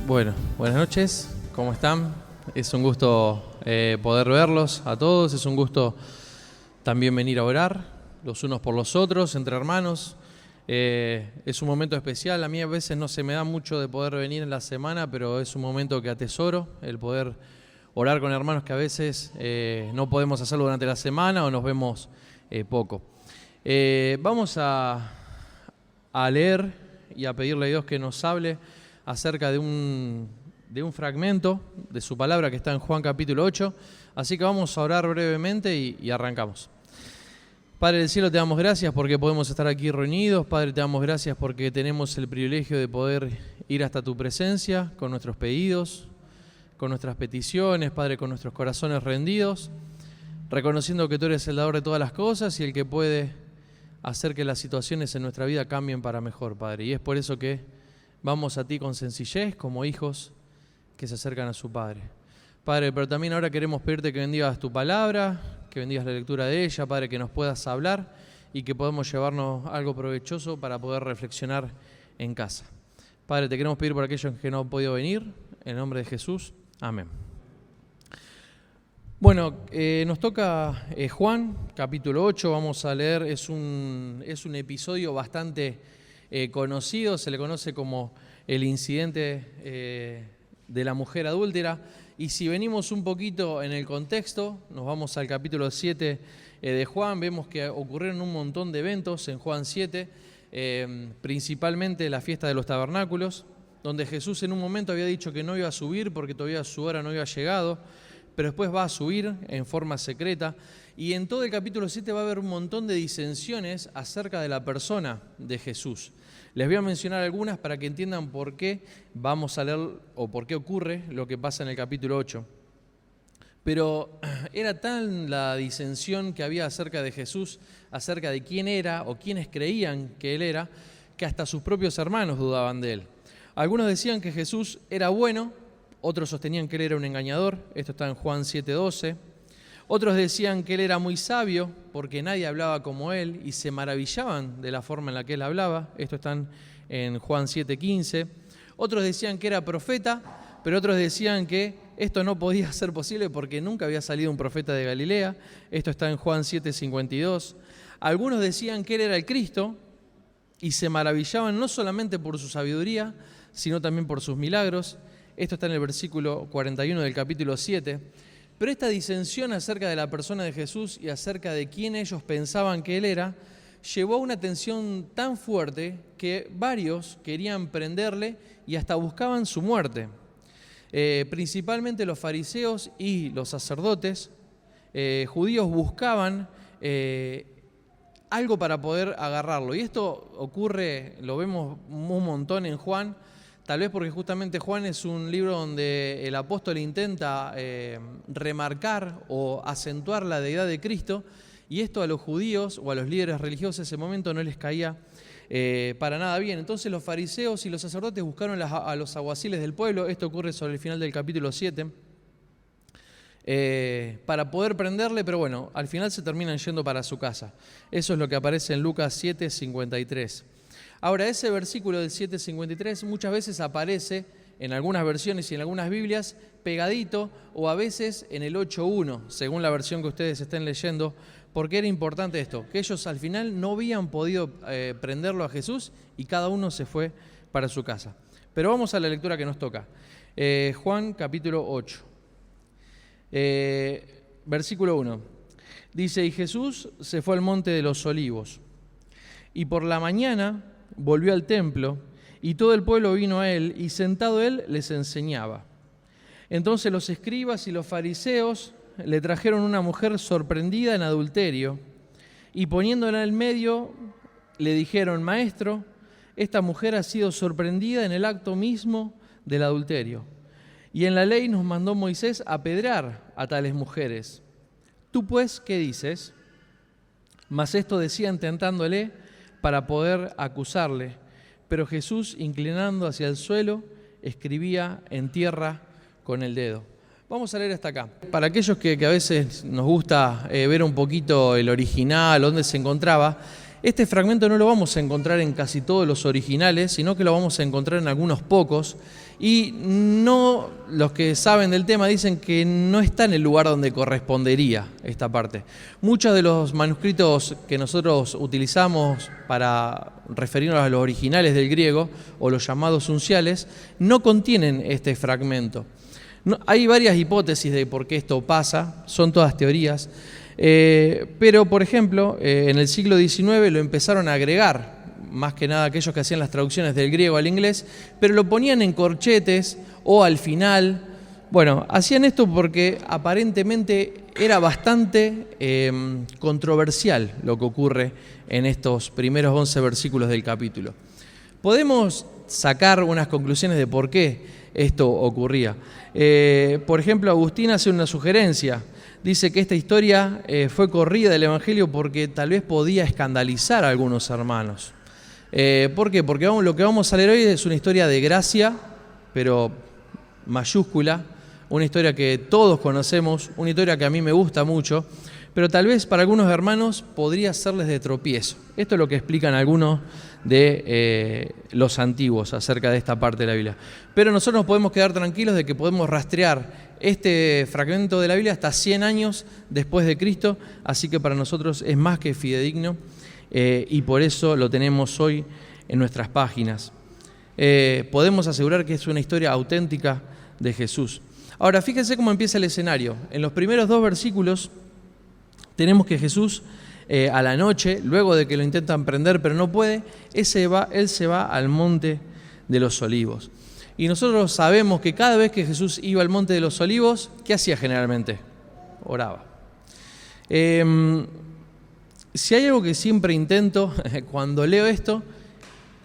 Bueno, buenas noches, ¿cómo están? Es un gusto poder verlos a todos, es un gusto también venir a orar los unos por los otros, entre hermanos. Es un momento especial, a mí a veces no se me da mucho de poder venir en la semana, pero es un momento que atesoro, el poder orar con hermanos que a veces no podemos hacerlo durante la semana o nos vemos poco. Vamos a leer y a pedirle a Dios que nos hable acerca de un fragmento de su palabra que está en Juan capítulo 8. Así que vamos a orar brevemente y arrancamos. Padre del cielo, te damos gracias porque podemos estar aquí reunidos. Padre, te damos gracias porque tenemos el privilegio de poder ir hasta tu presencia con nuestros pedidos, con nuestras peticiones, Padre, con nuestros corazones rendidos, reconociendo que tú eres el dador de todas las cosas y el que puede hacer que las situaciones en nuestra vida cambien para mejor, Padre. Y es por eso que vamos a ti con sencillez, como hijos que se acercan a su Padre. Padre, pero también ahora queremos pedirte que bendigas tu palabra, que bendigas la lectura de ella, Padre, que nos puedas hablar y que podamos llevarnos algo provechoso para poder reflexionar en casa. Padre, te queremos pedir por aquellos que no han podido venir, en el nombre de Jesús. Amén. Bueno, nos toca Juan, capítulo 8, vamos a leer, es un episodio bastante conocido, se le conoce como el incidente de la mujer adúltera, y si venimos un poquito en el contexto, nos vamos al capítulo 7 de Juan, vemos que ocurrieron un montón de eventos en Juan 7, principalmente la fiesta de los tabernáculos, donde Jesús en un momento había dicho que no iba a subir porque todavía su hora no había llegado, pero después va a subir en forma secreta, y en todo el capítulo 7 va a haber un montón de disensiones acerca de la persona de Jesús. Les voy a mencionar algunas para que entiendan por qué vamos a leer o por qué ocurre lo que pasa en el capítulo 8. Pero era tan la disensión que había acerca de Jesús, acerca de quién era o quiénes creían que él era, que hasta sus propios hermanos dudaban de él. Algunos decían que Jesús era bueno, otros sostenían que él era un engañador, esto está en Juan 7:12. Otros decían que él era muy sabio porque nadie hablaba como él y se maravillaban de la forma en la que él hablaba, esto está en Juan 7:15. Otros decían que era profeta, pero otros decían que esto no podía ser posible porque nunca había salido un profeta de Galilea, esto está en Juan 7:52. Algunos decían que él era el Cristo y se maravillaban no solamente por su sabiduría, sino también por sus milagros. Esto está en el versículo 41 del capítulo 7. Pero esta disensión acerca de la persona de Jesús y acerca de quién ellos pensaban que él era, llevó a una tensión tan fuerte que varios querían prenderle y hasta buscaban su muerte. Principalmente los fariseos y los sacerdotes judíos buscaban algo para poder agarrarlo. Y esto ocurre, lo vemos un montón en Juan, tal vez porque justamente Juan es un libro donde el apóstol intenta remarcar o acentuar la deidad de Cristo, y esto a los judíos o a los líderes religiosos en ese momento no les caía para nada bien. Entonces los fariseos y los sacerdotes buscaron a los alguaciles del pueblo, esto ocurre sobre el final del capítulo 7, para poder prenderle, pero bueno, al final se terminan yendo para su casa. Eso es lo que aparece en Lucas 7:53. Ahora, ese versículo del 7:53 muchas veces aparece en algunas versiones y en algunas Biblias pegadito o a veces en el 8:1, según la versión que ustedes estén leyendo, porque era importante esto, que ellos al final no habían podido prenderlo a Jesús y cada uno se fue para su casa. Pero vamos a la lectura que nos toca. Juan capítulo 8, versículo 1. Dice, y Jesús se fue al monte de los olivos, y por la mañana volvió al templo, y todo el pueblo vino a él, y sentado él les enseñaba. Entonces los escribas y los fariseos le trajeron una mujer sorprendida en adulterio, y poniéndola en medio, le dijeron, Maestro, esta mujer ha sido sorprendida en el acto mismo del adulterio. Y en la ley nos mandó Moisés apedrear a tales mujeres. ¿Tú pues qué dices? Mas esto decían tentándole para poder acusarle. Pero Jesús, inclinando hacia el suelo, escribía en tierra con el dedo. Vamos a leer hasta acá. Para aquellos que a veces nos gusta ver un poquito el original, dónde se encontraba, Este fragmento no lo vamos a encontrar en casi todos los originales, sino que lo vamos a encontrar en algunos pocos. Y no, los que saben del tema dicen que no está en el lugar donde correspondería esta parte. Muchos de los manuscritos que nosotros utilizamos para referirnos a los originales del griego, o los llamados unciales, no contienen este fragmento. No, hay varias hipótesis de por qué esto pasa, son todas teorías, pero por ejemplo, en el siglo XIX lo empezaron a agregar, más que nada aquellos que hacían las traducciones del griego al inglés, pero lo ponían en corchetes o al final. Bueno, hacían esto porque aparentemente era bastante controversial lo que ocurre en estos primeros 11 versículos del capítulo. Podemos sacar unas conclusiones de por qué esto ocurría. Por ejemplo, Agustín hace una sugerencia. Dice que esta historia fue corrida del Evangelio porque tal vez podía escandalizar a algunos hermanos. ¿Por qué? Porque lo que vamos a leer hoy es una historia de gracia, pero mayúscula, una historia que todos conocemos, una historia que a mí me gusta mucho, pero tal vez para algunos hermanos podría serles de tropiezo. Esto es lo que explican algunos de los antiguos acerca de esta parte de la Biblia. Pero nosotros nos podemos quedar tranquilos de que podemos rastrear este fragmento de la Biblia hasta 100 años después de Cristo, así que para nosotros es más que fidedigno. Y por eso lo tenemos hoy en nuestras páginas. Podemos asegurar que es una historia auténtica de Jesús. Ahora, fíjense cómo empieza el escenario. En los primeros 2 versículos tenemos que Jesús a la noche, luego de que lo intentan prender pero no puede, él se va al monte de los olivos. Y nosotros sabemos que cada vez que Jesús iba al monte de los olivos, ¿qué hacía generalmente? Oraba. Si hay algo que siempre intento cuando leo esto,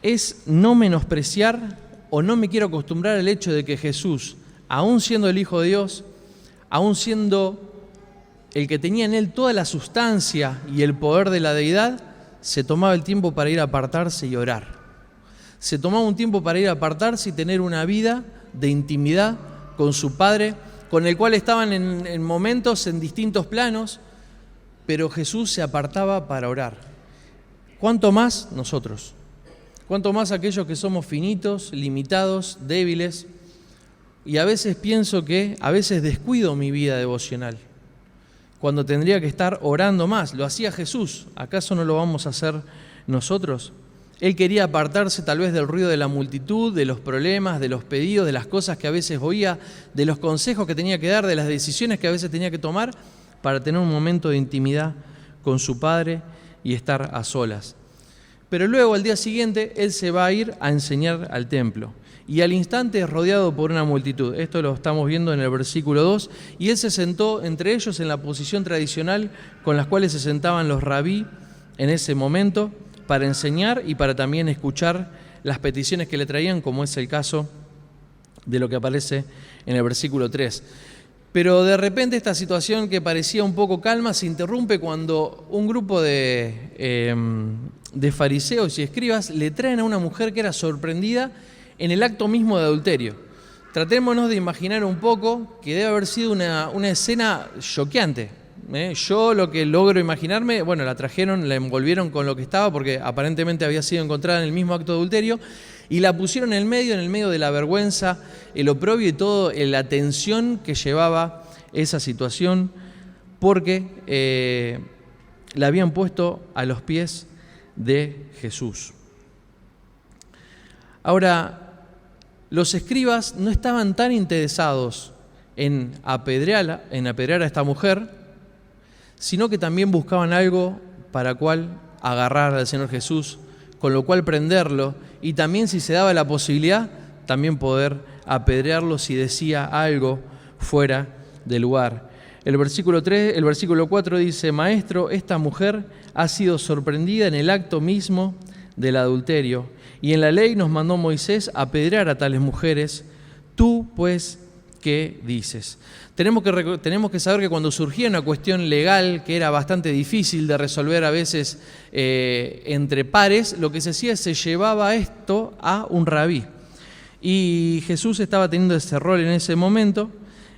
es no menospreciar o no me quiero acostumbrar al hecho de que Jesús, aún siendo el Hijo de Dios, aún siendo el que tenía en él toda la sustancia y el poder de la deidad, se tomaba el tiempo para ir a apartarse y orar. Se tomaba un tiempo para ir a apartarse y tener una vida de intimidad con su Padre, con el cual estaban en momentos en distintos planos, pero Jesús se apartaba para orar. ¿Cuánto más nosotros? ¿Cuánto más aquellos que somos finitos, limitados, débiles? Y a veces pienso que a veces descuido mi vida devocional, cuando tendría que estar orando más. Lo hacía Jesús, ¿acaso no lo vamos a hacer nosotros? Él quería apartarse tal vez del ruido de la multitud, de los problemas, de los pedidos, de las cosas que a veces oía, de los consejos que tenía que dar, de las decisiones que a veces tenía que tomar, para tener un momento de intimidad con su Padre y estar a solas. Pero luego, al día siguiente, él se va a ir a enseñar al templo. Y al instante es rodeado por una multitud. Esto lo estamos viendo en el versículo 2. Y él se sentó entre ellos en la posición tradicional con las cuales se sentaban los rabí en ese momento para enseñar y para también escuchar las peticiones que le traían, como es el caso de lo que aparece en el versículo 3. Pero de repente esta situación que parecía un poco calma se interrumpe cuando un grupo de fariseos y escribas le traen a una mujer que era sorprendida en el acto mismo de adulterio. Tratémonos de imaginar un poco que debe haber sido una escena choqueante. Yo lo que logro imaginarme, bueno, la trajeron, la envolvieron con lo que estaba porque aparentemente había sido encontrada en el mismo acto de adulterio y la pusieron en el medio de la vergüenza, el oprobio y todo, la tensión que llevaba esa situación porque la habían puesto a los pies de Jesús. Ahora, los escribas no estaban tan interesados en apedrear a esta mujer, sino que también buscaban algo para cual agarrar al Señor Jesús, con lo cual prenderlo, y también, si se daba la posibilidad, también poder apedrearlo si decía algo fuera de lugar. El versículo 4 dice: Maestro, esta mujer ha sido sorprendida en el acto mismo del adulterio, y en la ley nos mandó Moisés apedrear a tales mujeres. Tú, pues, ¿qué dices? Tenemos que saber que cuando surgía una cuestión legal que era bastante difícil de resolver a veces entre pares, lo que se hacía es se llevaba esto a un rabí. Y Jesús estaba teniendo ese rol en ese momento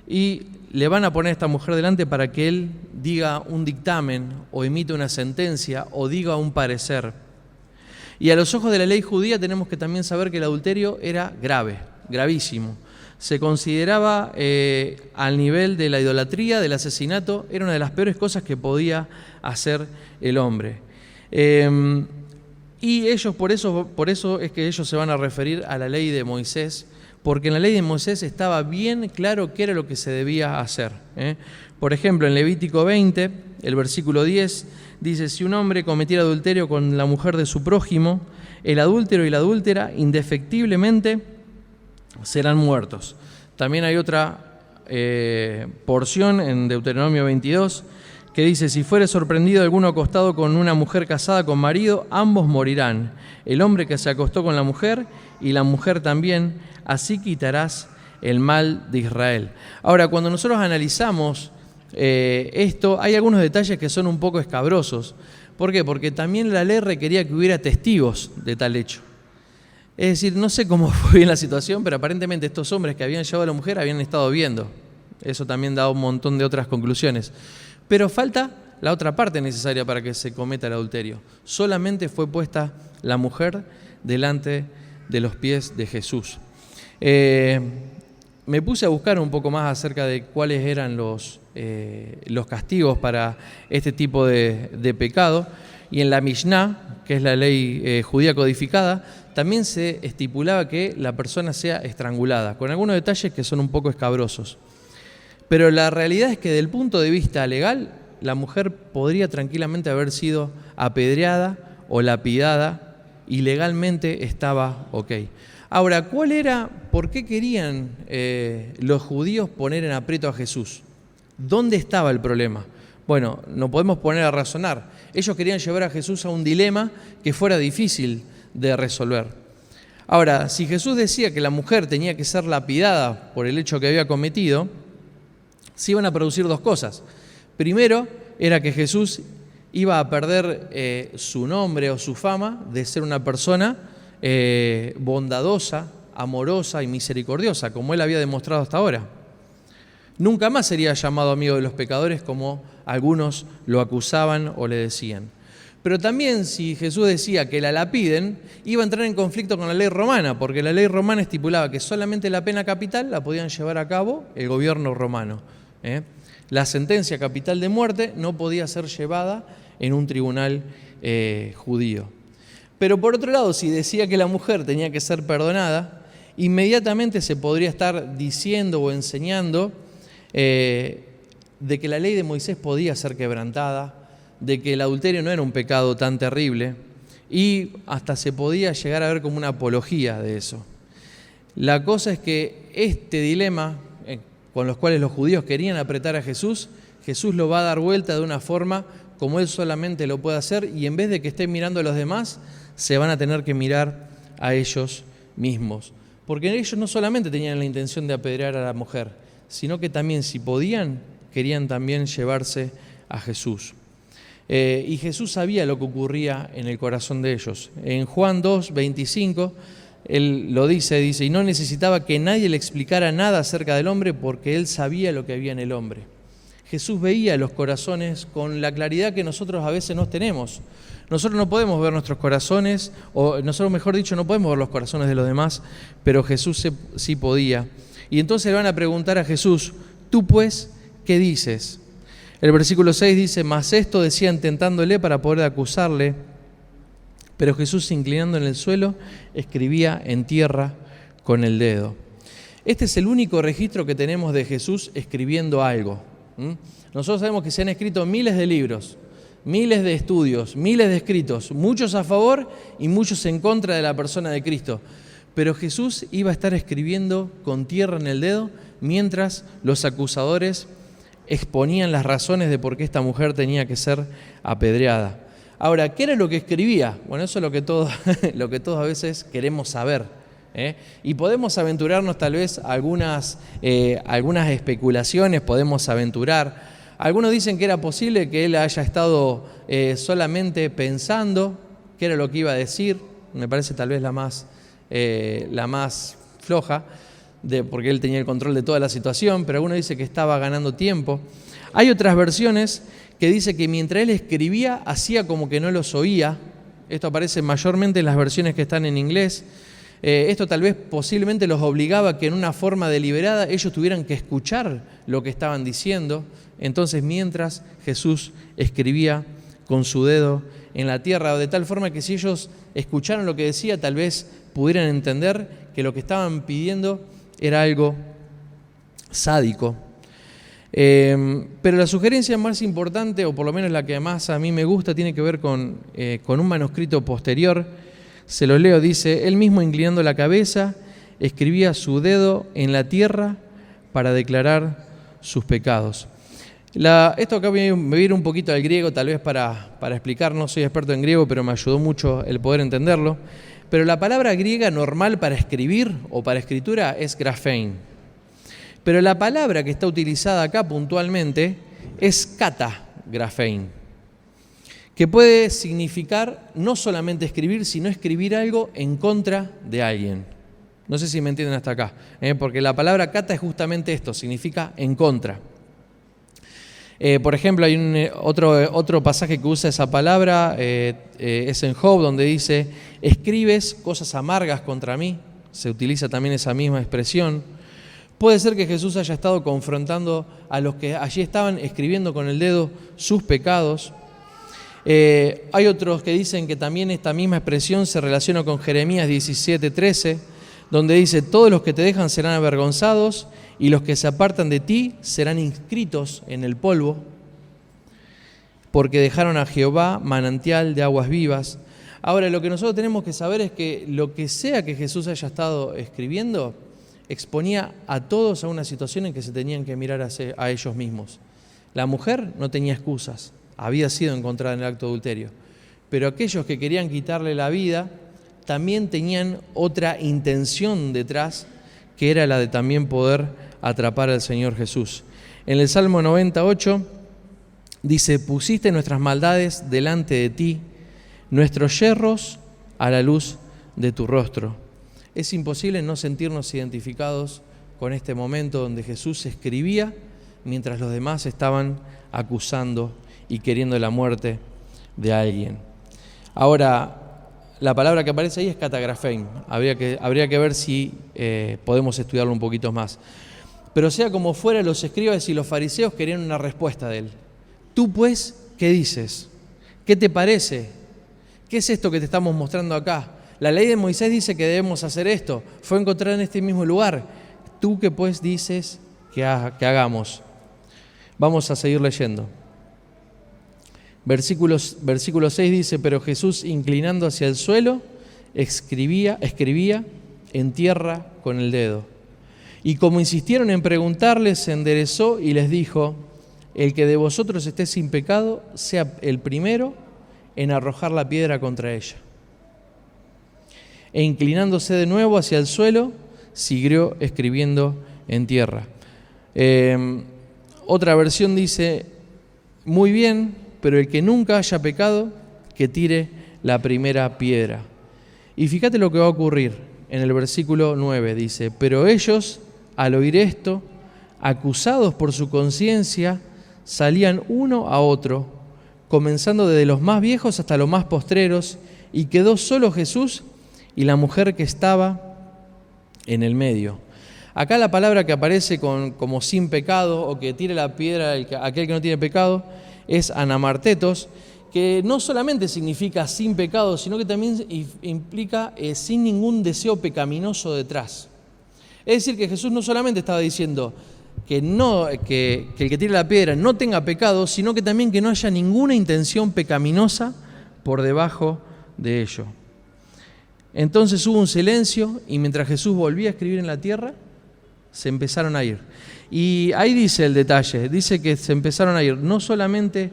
y le van a poner a esta mujer delante para que él diga un dictamen o emita una sentencia o diga un parecer. Y a los ojos de la ley judía tenemos que también saber que el adulterio era grave, gravísimo. Se consideraba al nivel de la idolatría, del asesinato, era una de las peores cosas que podía hacer el hombre. Y ellos por eso es que ellos se van a referir a la ley de Moisés, porque en la ley de Moisés estaba bien claro qué era lo que se debía hacer. Por ejemplo, en Levítico 20, el versículo 10, dice: si un hombre cometiera adulterio con la mujer de su prójimo, el adúltero y la adúltera indefectiblemente serán muertos. También hay otra porción en Deuteronomio 22 que dice: si fuere sorprendido alguno acostado con una mujer casada con marido, ambos morirán, el hombre que se acostó con la mujer y la mujer también, así quitarás el mal de Israel. Ahora, cuando nosotros analizamos esto, hay algunos detalles que son un poco escabrosos. ¿Por qué? Porque también la ley requería que hubiera testigos de tal hecho. Es decir, no sé cómo fue bien la situación, pero aparentemente estos hombres que habían llevado a la mujer habían estado viendo. Eso también da un montón de otras conclusiones. Pero falta la otra parte necesaria para que se cometa el adulterio. Solamente fue puesta la mujer delante de los pies de Jesús. Me puse a buscar un poco más acerca de cuáles eran los castigos para este tipo de pecado, y en la Mishnah, que es la ley judía codificada, también se estipulaba que la persona sea estrangulada, con algunos detalles que son un poco escabrosos. Pero la realidad es que desde el punto de vista legal, la mujer podría tranquilamente haber sido apedreada o lapidada y legalmente estaba ok. Ahora, ¿por qué querían los judíos poner en aprieto a Jesús? ¿Dónde estaba el problema? Bueno, nos podemos poner a razonar. Ellos querían llevar a Jesús a un dilema que fuera difícil de resolver. Ahora, si Jesús decía que la mujer tenía que ser lapidada por el hecho que había cometido, se iban a producir dos cosas. Primero, era que Jesús iba a perder su nombre o su fama de ser una persona bondadosa, amorosa y misericordiosa, como él había demostrado hasta ahora. Nunca más sería llamado amigo de los pecadores, como algunos lo acusaban o le decían. Pero también, si Jesús decía que la lapiden, iba a entrar en conflicto con la ley romana, porque la ley romana estipulaba que solamente la pena capital la podían llevar a cabo el gobierno romano. La sentencia capital de muerte no podía ser llevada en un tribunal judío. Pero por otro lado, si decía que la mujer tenía que ser perdonada, inmediatamente se podría estar diciendo o enseñando de que la ley de Moisés podía ser quebrantada, de que el adulterio no era un pecado tan terrible, y hasta se podía llegar a ver como una apología de eso. La cosa es que este dilema con los cuales los judíos querían apretar a Jesús, Jesús lo va a dar vuelta de una forma como él solamente lo puede hacer, y en vez de que estén mirando a los demás, se van a tener que mirar a ellos mismos. Porque ellos no solamente tenían la intención de apedrear a la mujer, sino que también, si podían, querían también llevarse a Jesús. Y Jesús sabía lo que ocurría en el corazón de ellos. En Juan 2, 25, él lo dice, y no necesitaba que nadie le explicara nada acerca del hombre, porque él sabía lo que había en el hombre. Jesús veía los corazones con la claridad que nosotros a veces no tenemos. Nosotros no podemos ver nuestros corazones, o nosotros, mejor dicho, no podemos ver los corazones de los demás, pero Jesús sí podía. Y entonces le van a preguntar a Jesús: ¿tú pues qué dices? El versículo 6 dice: mas esto decían tentándole para poder acusarle, pero Jesús, inclinando en el suelo, escribía en tierra con el dedo. Este es el único registro que tenemos de Jesús escribiendo algo. Nosotros sabemos que se han escrito miles de libros, miles de estudios, miles de escritos, muchos a favor y muchos en contra de la persona de Cristo. Pero Jesús iba a estar escribiendo con tierra en el dedo mientras los acusadores exponían las razones de por qué esta mujer tenía que ser apedreada. Ahora, ¿qué era lo que escribía? Bueno, eso es lo que todos a veces queremos saber. Y podemos aventurarnos tal vez algunas especulaciones, podemos aventurar. Algunos dicen que era posible que él haya estado solamente pensando qué era lo que iba a decir. Me parece tal vez la más floja. porque él tenía el control de toda la situación, pero algunos dicen que estaba ganando tiempo. Hay otras versiones que dice que mientras él escribía, hacía como que no los oía. Esto aparece mayormente en las versiones que están en inglés. Esto tal vez posiblemente los obligaba a que en una forma deliberada ellos tuvieran que escuchar lo que estaban diciendo. Entonces, mientras Jesús escribía con su dedo en la tierra, de tal forma que si ellos escucharon lo que decía, tal vez pudieran entender que lo que estaban pidiendo era algo sádico. Pero la sugerencia más importante, o por lo menos la que más a mí me gusta, tiene que ver con un manuscrito posterior. Se lo leo, dice: él mismo, inclinando la cabeza, escribía su dedo en la tierra para declarar sus pecados. Esto acá me voy a ir un poquito al griego, tal vez para explicar. No soy experto en griego, pero me ayudó mucho el poder entenderlo. Pero la palabra griega normal para escribir o para escritura es graphein. Pero la palabra que está utilizada acá puntualmente es kata-graphein, que puede significar no solamente escribir, sino escribir algo en contra de alguien. No sé si me entienden hasta acá, porque la palabra kata es justamente esto, significa en contra. Por ejemplo, hay otro pasaje que usa esa palabra, es en Job, donde dice: escribes cosas amargas contra mí. Se utiliza también esa misma expresión. Puede ser que Jesús haya estado confrontando a los que allí estaban escribiendo con el dedo sus pecados. Hay otros que dicen que también esta misma expresión se relaciona con Jeremías 17:13, donde dice: todos los que te dejan serán avergonzados, y los que se apartan de ti serán inscritos en el polvo, porque dejaron a Jehová manantial de aguas vivas. Ahora, lo que nosotros tenemos que saber es que lo que sea que Jesús haya estado escribiendo, exponía a todos a una situación en que se tenían que mirar a ellos mismos. La mujer no tenía excusas, había sido encontrada en el acto de adulterio, pero aquellos que querían quitarle la vida también tenían otra intención detrás, que era la de también poder atrapar al Señor Jesús. En el Salmo 98 dice: pusiste nuestras maldades delante de ti, nuestros yerros a la luz de tu rostro. Es imposible no sentirnos identificados con este momento donde Jesús escribía mientras los demás estaban acusando y queriendo la muerte de alguien. Ahora, la palabra que aparece ahí es katagraphein. Habría que ver si podemos estudiarlo un poquito más. Pero sea como fuera, los escribas y los fariseos querían una respuesta de él. Tú pues, ¿qué dices? ¿Qué te parece? ¿Qué es esto que te estamos mostrando acá? La ley de Moisés dice que debemos hacer esto. Fue encontrada en este mismo lugar. ¿Tú qué pues dices que hagamos? Vamos a seguir leyendo. Versículo 6 dice: pero Jesús, inclinando hacia el suelo, escribía en tierra con el dedo. Y como insistieron en preguntarle, se enderezó y les dijo: el que de vosotros esté sin pecado, sea el primero en arrojar la piedra contra ella. E inclinándose de nuevo hacia el suelo, siguió escribiendo en tierra. Otra versión dice: muy bien, pero el que nunca haya pecado, que tire la primera piedra. Y fíjate lo que va a ocurrir en el versículo 9. Dice: pero ellos, al oír esto, acusados por su conciencia, salían uno a otro, comenzando desde los más viejos hasta los más postreros, y quedó solo Jesús y la mujer que estaba en el medio. Acá la palabra que aparece como sin pecado, o que tire la piedra aquel que no tiene pecado, es anamartetos, que no solamente significa sin pecado, sino que también implica sin ningún deseo pecaminoso detrás. Es decir, que Jesús no solamente estaba diciendo que el que tire la piedra no tenga pecado, sino que también que no haya ninguna intención pecaminosa por debajo de ello. Entonces hubo un silencio, y mientras Jesús volvía a escribir en la tierra, se empezaron a ir. Y ahí dice el detalle, dice que se empezaron a ir no solamente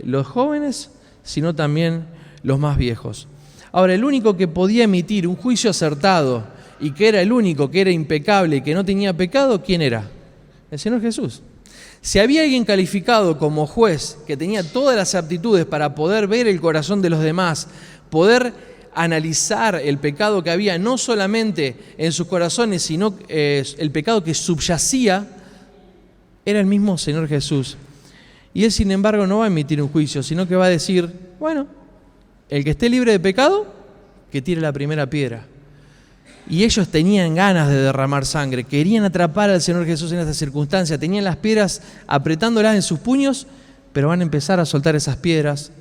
los jóvenes, sino también los más viejos. Ahora, el único que podía emitir un juicio acertado y que era el único que era impecable y que no tenía pecado, ¿quién era? El Señor Jesús. Si había alguien calificado como juez que tenía todas las aptitudes para poder ver el corazón de los demás, poder analizar el pecado que había no solamente en sus corazones, sino el pecado que subyacía, era el mismo Señor Jesús. Y Él, sin embargo, no va a emitir un juicio, sino que va a decir, bueno, el que esté libre de pecado, que tire la primera piedra. Y ellos tenían ganas de derramar sangre, querían atrapar al Señor Jesús en esta circunstancia, tenían las piedras apretándolas en sus puños, pero van a empezar a soltar esas piedras.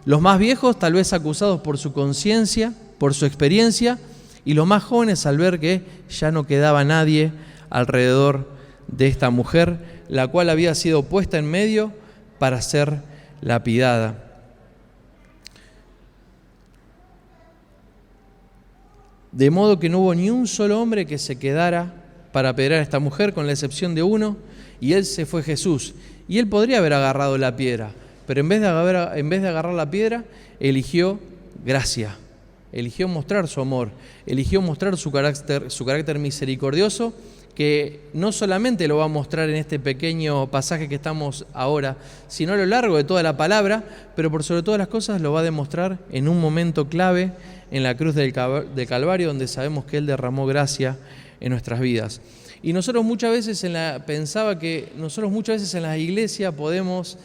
Los más viejos tal vez acusados por su conciencia, por su experiencia, y los más jóvenes al ver que ya no quedaba nadie alrededor de esta mujer, la cual había sido puesta en medio para ser lapidada. De modo que no hubo ni un solo hombre que se quedara para apedrear a esta mujer, con la excepción de uno, y él se fue Jesús. Y él podría haber agarrado la piedra, pero en vez de agarrar la piedra, eligió gracia, eligió mostrar su amor, eligió mostrar su carácter misericordioso, que no solamente lo va a mostrar en este pequeño pasaje que estamos ahora, sino a lo largo de toda la palabra, pero por sobre todas las cosas lo va a demostrar en un momento clave en la cruz del Calvario, donde sabemos que Él derramó gracia en nuestras vidas. Y nosotros muchas veces en la iglesia podemos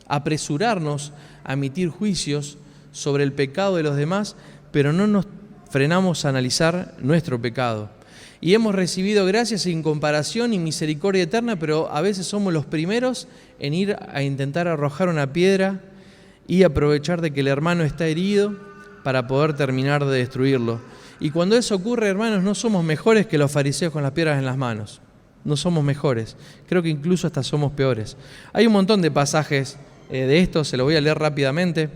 apresurarnos a emitir juicios sobre el pecado de los demás, pero no nos frenamos a analizar nuestro pecado. Y hemos recibido gracia sin comparación y misericordia eterna, pero a veces somos los primeros en ir a intentar arrojar una piedra y aprovechar de que el hermano está herido para poder terminar de destruirlo. Y cuando eso ocurre, hermanos, no somos mejores que los fariseos con las piedras en las manos. No somos mejores. Creo que incluso hasta somos peores. Hay un montón de pasajes de esto, se lo voy a leer rápidamente.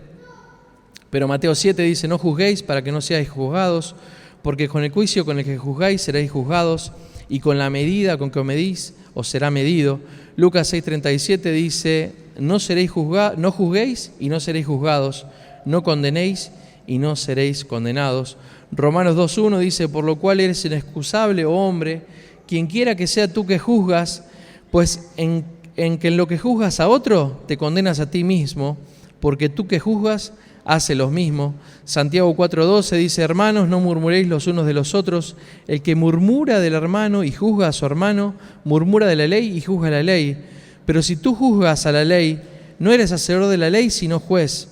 Pero Mateo 7 dice, no juzguéis para que no seáis juzgados, porque con el juicio con el que juzgáis seréis juzgados, y con la medida con que os medís os será medido. Lucas 6:37 dice, no juzguéis y no seréis juzgados, no condenéis y no seréis condenados. Romanos 2:1 dice, por lo cual eres inexcusable, oh hombre, quien quiera que sea tú que juzgas, pues en lo que juzgas a otro, te condenas a ti mismo, porque tú que juzgas, hace lo mismo. Santiago 4:12 dice, hermanos, no murmuréis los unos de los otros. El que murmura del hermano y juzga a su hermano, murmura de la ley y juzga la ley. Pero si tú juzgas a la ley, no eres hacedor de la ley, sino juez.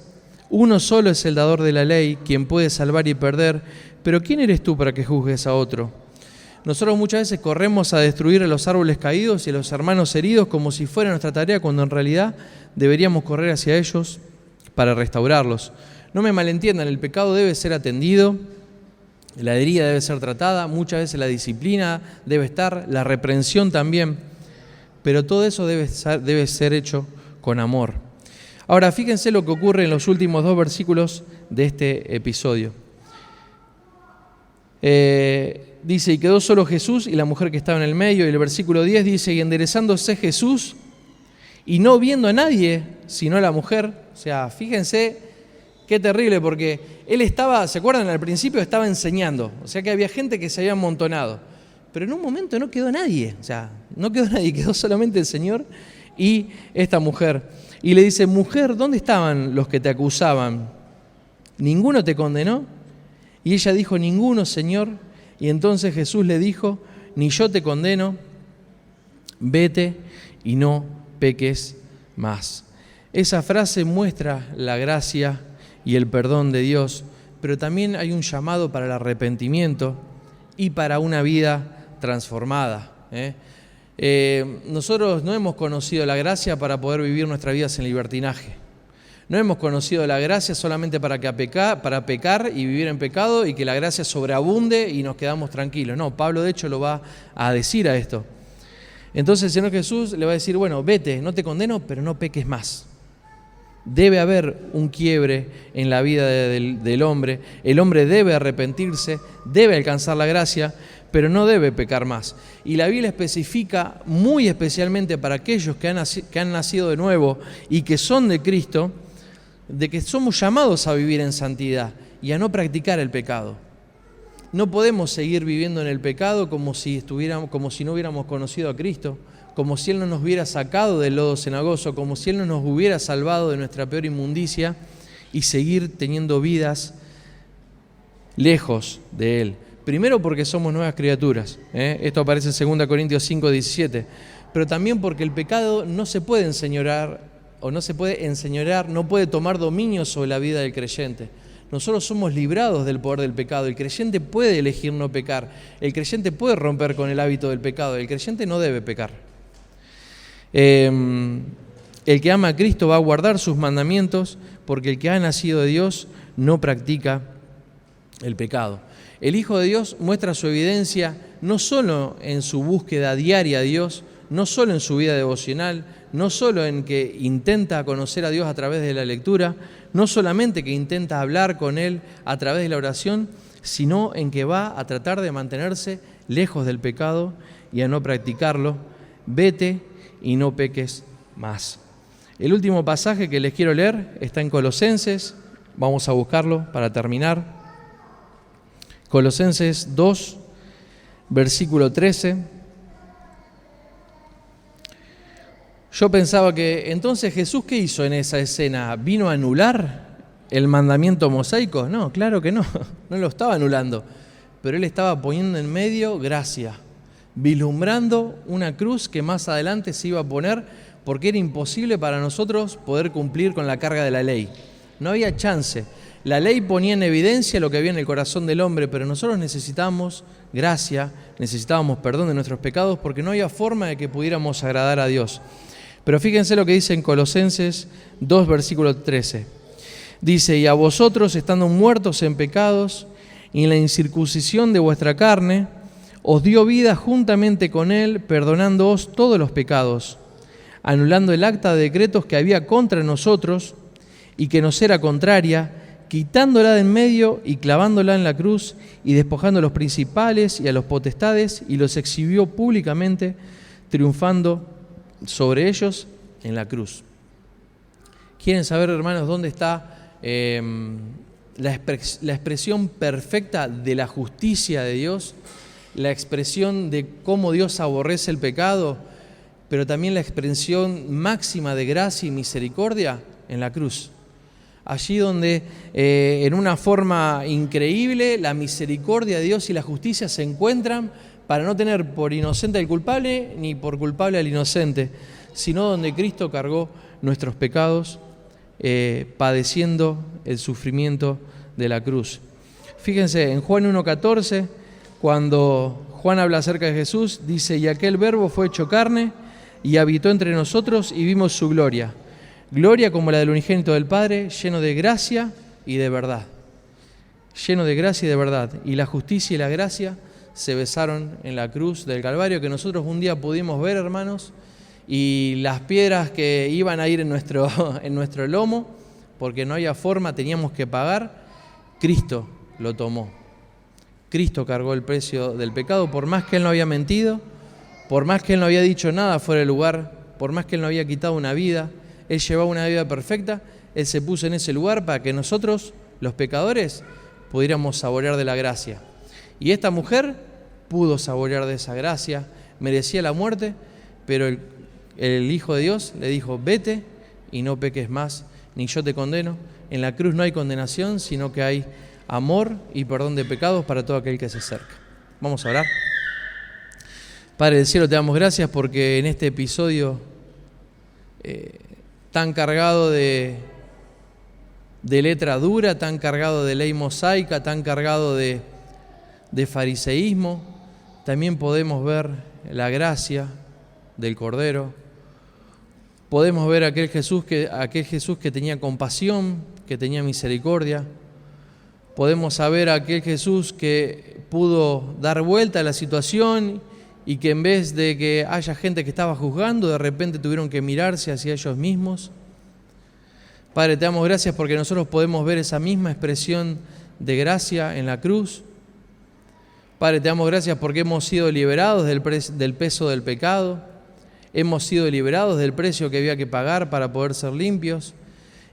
Uno solo es el dador de la ley, quien puede salvar y perder. Pero ¿quién eres tú para que juzgues a otro? Nosotros muchas veces corremos a destruir a los árboles caídos y a los hermanos heridos como si fuera nuestra tarea, cuando en realidad deberíamos correr hacia ellos para restaurarlos. No me malentiendan, el pecado debe ser atendido, la herida debe ser tratada, muchas veces la disciplina debe estar, la reprensión también, pero todo eso debe ser hecho con amor. Ahora, fíjense lo que ocurre en los últimos 2 versículos de este episodio. Dice, y quedó solo Jesús y la mujer que estaba en el medio, y el versículo 10 dice, y enderezándose Jesús, y no viendo a nadie, sino a la mujer. O sea, fíjense qué terrible, porque él estaba, ¿se acuerdan? Al principio estaba enseñando, o sea que había gente que se había amontonado, pero en un momento no quedó nadie, o sea, no quedó nadie, quedó solamente el Señor y esta mujer. Y le dice, mujer, ¿dónde estaban los que te acusaban? ¿Ninguno te condenó? Y ella dijo, ninguno, Señor. Y entonces Jesús le dijo, ni yo te condeno, vete y no peques más. Esa frase muestra la gracia y el perdón de Dios, pero también hay un llamado para el arrepentimiento y para una vida transformada. Nosotros no hemos conocido la gracia para poder vivir nuestras vidas en libertinaje. No hemos conocido la gracia solamente para pecar y vivir en pecado y que la gracia sobreabunde y nos quedamos tranquilos. No, Pablo de hecho lo va a decir a esto. Entonces el Señor Jesús le va a decir, bueno, vete, no te condeno, pero no peques más. Debe haber un quiebre en la vida del hombre. El hombre debe arrepentirse, debe alcanzar la gracia, pero no debe pecar más. Y la Biblia especifica muy especialmente para aquellos que han nacido de nuevo y que son de Cristo, de que somos llamados a vivir en santidad y a no practicar el pecado. No podemos seguir viviendo en el pecado como si no hubiéramos conocido a Cristo, como si Él no nos hubiera sacado del lodo cenagoso, como si Él no nos hubiera salvado de nuestra peor inmundicia y seguir teniendo vidas lejos de Él. Primero porque somos nuevas criaturas, esto aparece en 2 Corintios 5:17, pero también porque el pecado no se puede enseñorear, no puede tomar dominio sobre la vida del creyente. Nosotros somos librados del poder del pecado. El creyente puede elegir no pecar. El creyente puede romper con el hábito del pecado. El creyente no debe pecar. El que ama a Cristo va a guardar sus mandamientos, porque el que ha nacido de Dios no practica el pecado. El Hijo de Dios muestra su evidencia no solo en su búsqueda diaria a Dios, no solo en su vida devocional, no solo en que intenta conocer a Dios a través de la lectura, no solamente que intenta hablar con Él a través de la oración, sino en que va a tratar de mantenerse lejos del pecado y a no practicarlo. Vete y no peques más. El último pasaje que les quiero leer está en Colosenses. Vamos a buscarlo para terminar. Colosenses 2, versículo 13. Yo pensaba que entonces Jesús, ¿qué hizo en esa escena? ¿Vino a anular el mandamiento mosaico? No, claro que no, no lo estaba anulando, pero Él estaba poniendo en medio gracia, vislumbrando una cruz que más adelante se iba a poner porque era imposible para nosotros poder cumplir con la carga de la ley. No había chance. La ley ponía en evidencia lo que había en el corazón del hombre, pero nosotros necesitábamos gracia, necesitábamos perdón de nuestros pecados porque no había forma de que pudiéramos agradar a Dios. Pero fíjense lo que dice en Colosenses 2, versículo 13. Dice, y a vosotros, estando muertos en pecados y en la incircuncisión de vuestra carne, os dio vida juntamente con Él, perdonándoos todos los pecados, anulando el acta de decretos que había contra nosotros y que nos era contraria, quitándola de en medio y clavándola en la cruz y despojando a los principales y a los potestades y los exhibió públicamente, triunfando sobre ellos en la cruz. ¿Quieren saber, hermanos, dónde está la expresión perfecta de la justicia de Dios? La expresión de cómo Dios aborrece el pecado, pero también la expresión máxima de gracia y misericordia en la cruz. Allí donde en una forma increíble la misericordia de Dios y la justicia se encuentran para no tener por inocente al culpable ni por culpable al inocente, sino donde Cristo cargó nuestros pecados padeciendo el sufrimiento de la cruz. Fíjense, en Juan 1:14, cuando Juan habla acerca de Jesús, dice, y aquel verbo fue hecho carne y habitó entre nosotros y vimos su gloria. Gloria como la del unigénito del Padre, lleno de gracia y de verdad. Lleno de gracia y de verdad. Y la justicia y la gracia se besaron en la cruz del Calvario, que nosotros un día pudimos ver, hermanos, y las piedras que iban a ir en nuestro lomo, porque no había forma, teníamos que pagar, Cristo lo tomó. Cristo cargó el precio del pecado, por más que Él no había mentido, por más que Él no había dicho nada fuera de lugar, por más que Él no había quitado una vida, Él llevaba una vida perfecta, Él se puso en ese lugar para que nosotros, los pecadores, pudiéramos saborear de la gracia. Y esta mujer pudo saborear de esa gracia, merecía la muerte, pero el Hijo de Dios le dijo, vete y no peques más, ni yo te condeno. En la cruz no hay condenación, sino que hay amor y perdón de pecados para todo aquel que se acerca. Vamos a orar. Padre del cielo, te damos gracias porque en este episodio tan cargado de letra dura, tan cargado de ley mosaica, tan cargado de fariseísmo, también podemos ver la gracia del Cordero. Podemos ver aquel Jesús que tenía compasión, que tenía misericordia. Podemos saber aquel Jesús que pudo dar vuelta a la situación y que en vez de que haya gente que estaba juzgando, de repente tuvieron que mirarse hacia ellos mismos. Padre, te damos gracias porque nosotros podemos ver esa misma expresión de gracia en la cruz. Padre, te damos gracias porque hemos sido liberados del peso del pecado, hemos sido liberados del precio que había que pagar para poder ser limpios.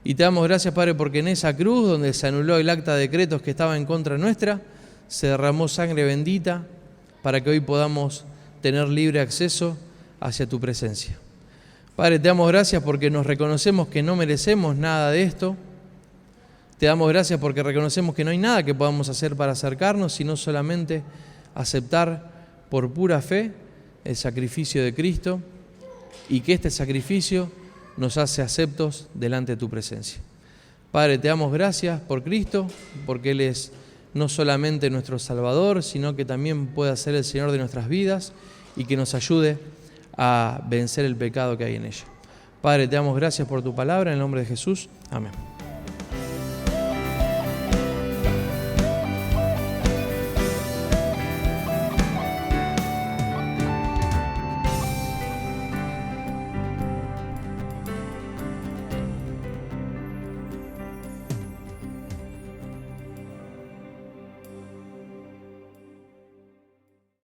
Y te damos gracias, Padre, porque en esa cruz donde se anuló el acta de decretos que estaba en contra nuestra, se derramó sangre bendita para que hoy podamos tener libre acceso hacia tu presencia. Padre, te damos gracias porque nos reconocemos que no merecemos nada de esto. Te damos gracias porque reconocemos que no hay nada que podamos hacer para acercarnos, sino solamente aceptar por pura fe el sacrificio de Cristo y que este sacrificio nos hace aceptos delante de tu presencia. Padre, te damos gracias por Cristo, porque Él es no solamente nuestro Salvador, sino que también puede ser el Señor de nuestras vidas y que nos ayude a vencer el pecado que hay en ella. Padre, te damos gracias por tu palabra, en el nombre de Jesús. Amén.